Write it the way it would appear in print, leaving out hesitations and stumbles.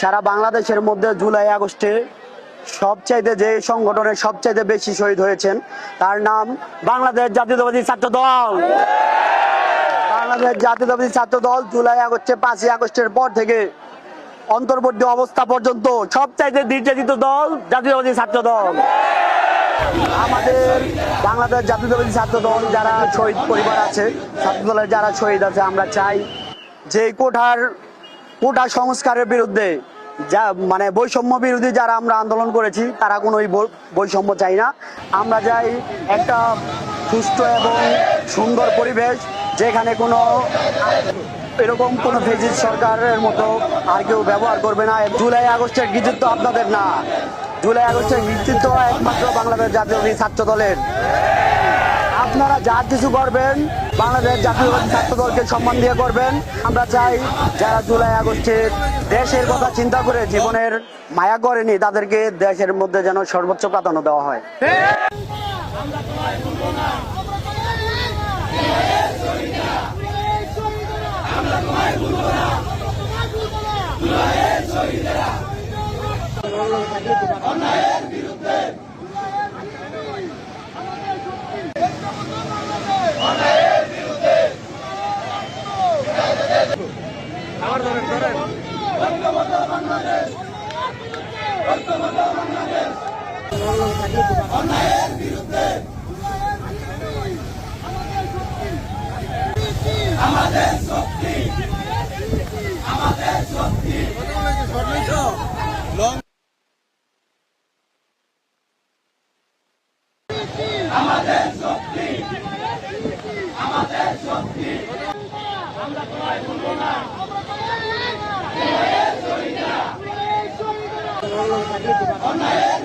সারা বাংলাদেশের মধ্যে জুলাই আগস্টে সবচাইতে যে সংগঠনের সবচাইতে বেশি শহীদ হয়েছেন তার নাম বাংলাদেশ জাতীয়তাবাদী ছাত্র দল। বাংলাদেশ জাতীয়তাবাদী ছাত্র দল জুলাই আগস্টে 5ই আগস্টের পর থেকে অন্তর্বর্তী অবস্থা পর্যন্ত সবচাইতে নির্যাতিত দল জাতীয়তাবাদী ছাত্র দল। আমাদের বাংলাদেশ জাতীয়তাবাদী ছাত্র দল যারা শহীদ পরিবার আছে, ছাত্র দলের যারা শহীদ আছে, আমরা চাই যে কোটা সংস্কারের বিরুদ্ধে যা মানে বৈষম্য বিরোধী যারা আমরা আন্দোলন করেছি তারা কোনো বৈষম্য চাই না। আমরা চাই একটা সুষ্ঠু এবং সুন্দর পরিবেশ যেখানে কোনো এরকম কোনো ফেসিস্ট সরকারের মতো আর কেউ ব্যবহার করবে না। জুলাই আগস্টের কৃতিত্ব আপনাদের না, জুলাই আগস্টের কৃতিত্ব একমাত্র বাংলাদেশ জাতীয়তাবাদী ছাত্র দলের। আপনারা যা কিছু করবেন বাংলাদেশ জাতীয়তাবাদী ছাত্র দলকে সম্মান দিয়ে করবেন। আমরা চাই যারা জুলাই আগস্টে দেশের কথা চিন্তা করে জীবনের মায়া করেনি তাদেরকে দেশের মধ্যে যেন সর্বোচ্চ প্রাধান্য দেওয়া হয়। আমাদের শক্তি, আমাদের শক্তি, আমাদের শক্তি, আমাদের শক্তি, আমরা তোমায় ভুলবো না। অন্যায়ের